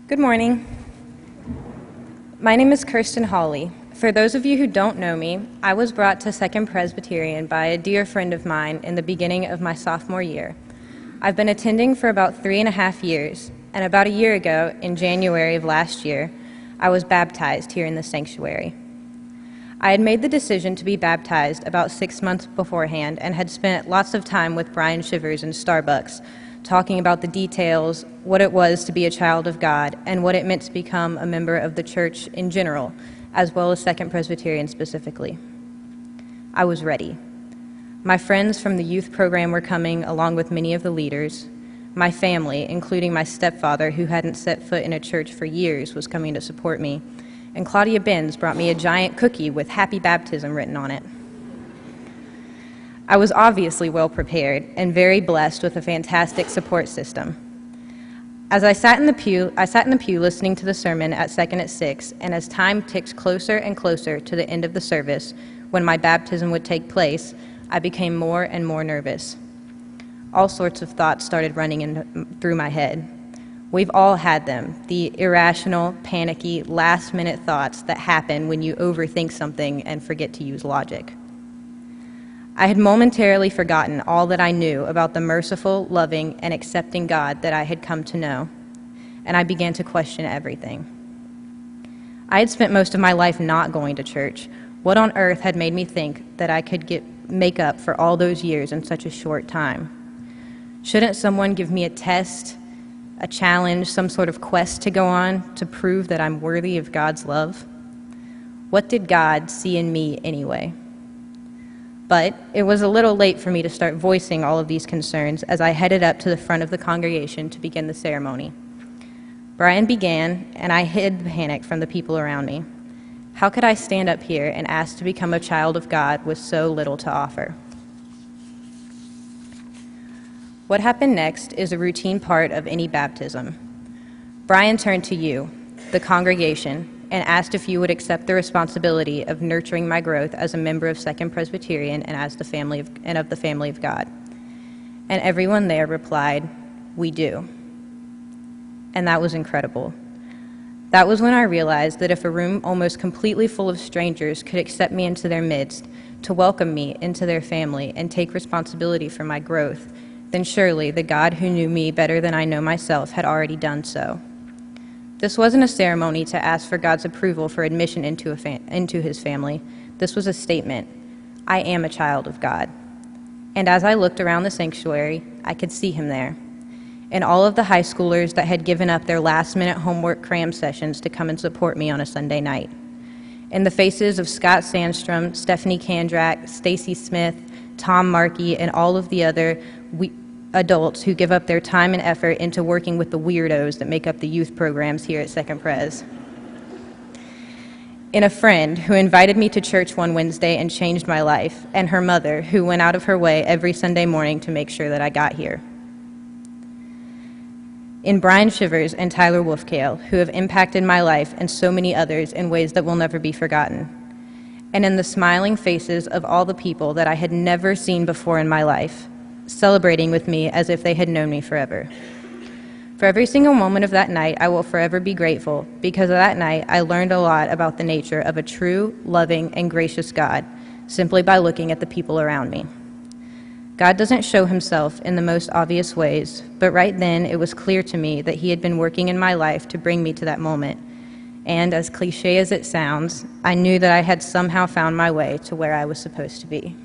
Good morning. My name is Kirsten Hawley. For those of you who don't know me, I was brought to Second Presbyterian by a dear friend of mine in the beginning of my sophomore year. I've been attending for about 3.5 years, and about a year ago, in January of last year, I was baptized here in the sanctuary. I had made the decision to be baptized about 6 months beforehand and had spent lots of time with Brian Shivers in Starbucks, talking about the details, what it was to be a child of God, and what it meant to become a member of the church in general, as well as Second Presbyterian specifically. I was ready. My friends from the youth program were coming, along with many of the leaders. My family, including my stepfather, who hadn't set foot in a church for years, was coming to support me. And Claudia Benz brought me a giant cookie with Happy Baptism written on it. I was obviously well prepared and very blessed with a fantastic support system. As I sat in the pew listening to the sermon at 2nd at 6, and as time ticked closer and closer to the end of the service, when my baptism would take place, I became more and more nervous. All sorts of thoughts started running through my head. We've all had them, the irrational, panicky, last-minute thoughts that happen when you overthink something and forget to use logic. I had momentarily forgotten all that I knew about the merciful, loving, and accepting God that I had come to know, and I began to question everything. I had spent most of my life not going to church. What on earth had made me think that I could make up for all those years in such a short time? Shouldn't someone give me a test, a challenge, some sort of quest to go on to prove that I'm worthy of God's love? What did God see in me anyway? But it was a little late for me to start voicing all of these concerns as I headed up to the front of the congregation to begin the ceremony. Brian began, and I hid the panic from the people around me. How could I stand up here and ask to become a child of God with so little to offer? What happened next is a routine part of any baptism. Brian turned to you, the congregation, and asked if you would accept the responsibility of nurturing my growth as a member of Second Presbyterian and as the family of God. And everyone there replied, "We do." And that was incredible. That was when I realized that if a room almost completely full of strangers could accept me into their midst, to welcome me into their family and take responsibility for my growth, then surely the God who knew me better than I know myself had already done so. This wasn't a ceremony to ask for God's approval for admission into his family. This was a statement. I am a child of God. And as I looked around the sanctuary, I could see him there. And all of the high schoolers that had given up their last-minute homework cram sessions to come and support me on a Sunday night. In the faces of Scott Sandstrom, Stephanie Kandrak, Stacy Smith, Tom Markey, and all of the other adults who give up their time and effort into working with the weirdos that make up the youth programs here at Second Pres. In a friend who invited me to church one Wednesday and changed my life, and her mother who went out of her way every Sunday morning to make sure that I got here. In Brian Shivers and Tyler Wolfkale, who have impacted my life and so many others in ways that will never be forgotten. And in the smiling faces of all the people that I had never seen before in my life, celebrating with me as if they had known me forever. For every single moment of that night, I will forever be grateful, because of that night, I learned a lot about the nature of a true, loving, and gracious God, simply by looking at the people around me. God doesn't show himself in the most obvious ways, but right then it was clear to me that he had been working in my life to bring me to that moment. And as cliche as it sounds, I knew that I had somehow found my way to where I was supposed to be.